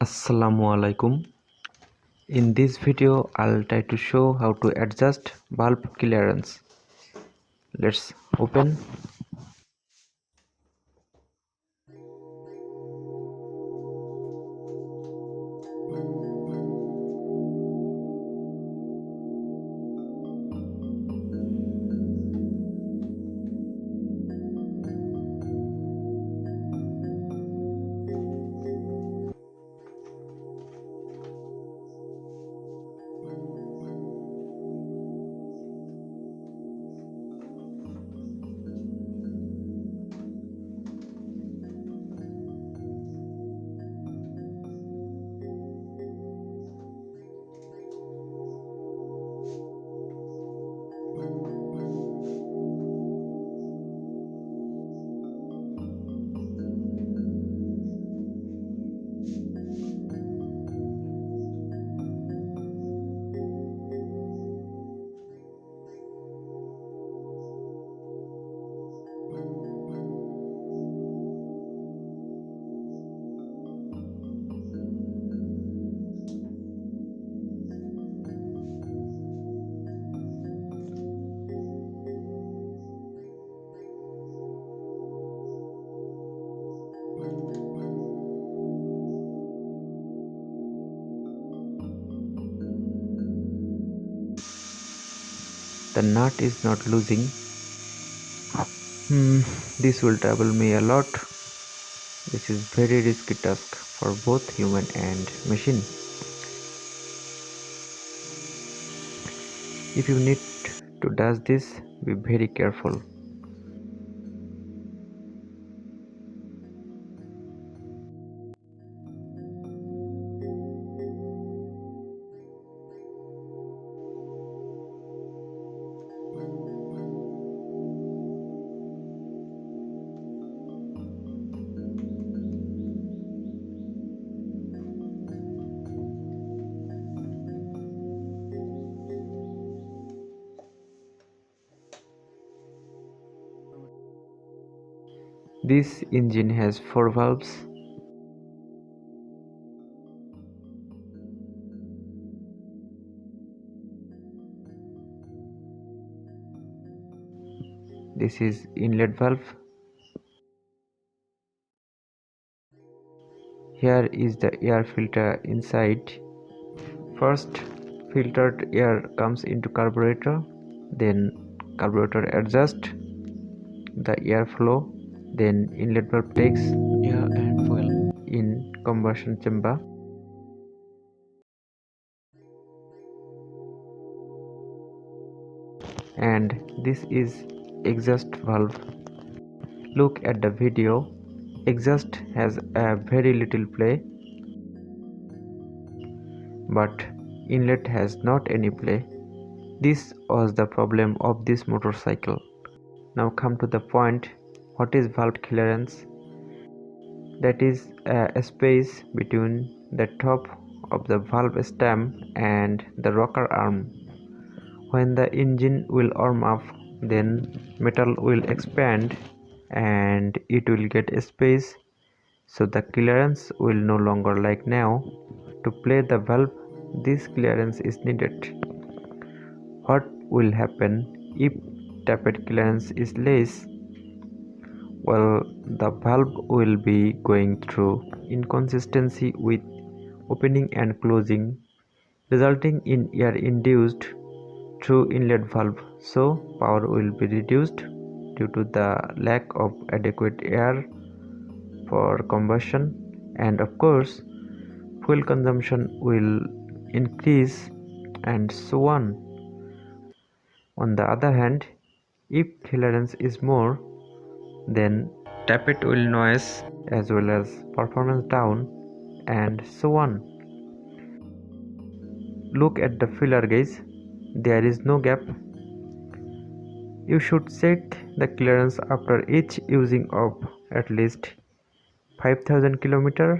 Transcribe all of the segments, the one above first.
Assalamu alaikum. In this video, I'll try to show how to adjust bulb clearance. Let's open. The nut is not losing. This will trouble me a lot. This is very risky task for both human and machine. If you need to do this, be very careful. This engine has 4 valves. This is inlet valve. Here is the air filter inside. First, filtered air comes into carburetor, then carburetor adjusts the airflow, then inlet valve takes air and fuel in combustion chamber. And this is exhaust valve. Look at the video. Exhaust has a very little play, but inlet has not any play. This was the problem of this motorcycle. Now come to the point. What is valve clearance? That is a space between the top of the valve stem and the rocker arm. When the engine will warm up, then metal will expand and it will get space, so the clearance will no longer like now. To play the valve, this clearance is needed. What will happen if tappet clearance is less? Well, the valve will be going through inconsistency with opening and closing, resulting in air induced through inlet valve, so power will be reduced due to the lack of adequate air for combustion, and of course fuel consumption will increase, and so on. On the other hand, if clearance is more, then tappet will noise as well as performance down, and so on. Look at the filler gauge. There is no gap. You should check the clearance after each using of at least 5000 km.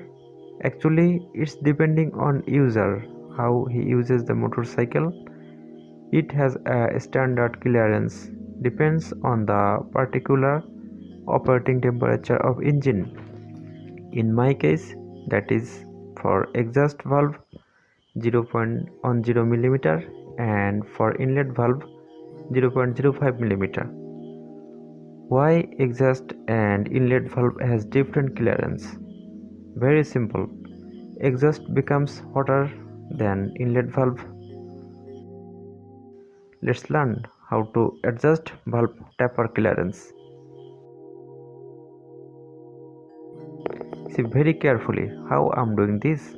Actually, it's depending on user how he uses the motorcycle. It has a standard clearance, depends on the particular operating temperature of engine. In my case, that is for exhaust valve 0.10 mm and for inlet valve 0.05 mm. Why exhaust and inlet valve has different clearance? Very simple. Exhaust becomes hotter than inlet valve. Let's learn how to adjust valve taper clearance. See very carefully how I'm doing this.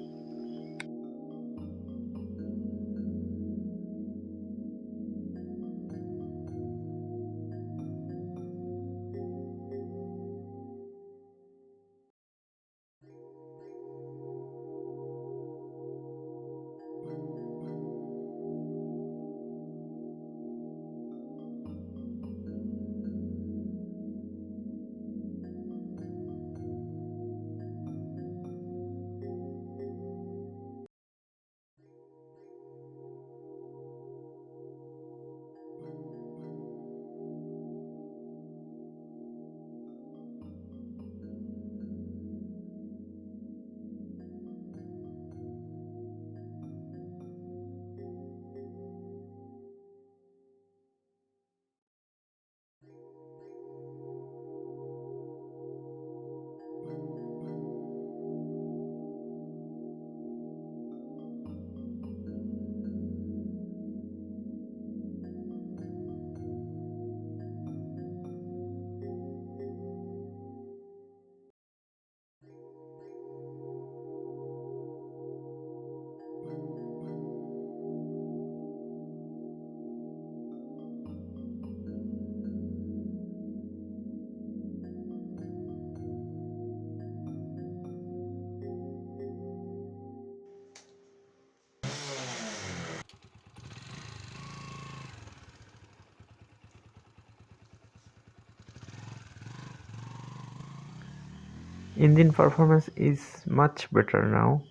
Engine performance is much better now.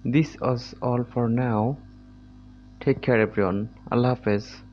This was all for now. Take care everyone. Allah Hafiz.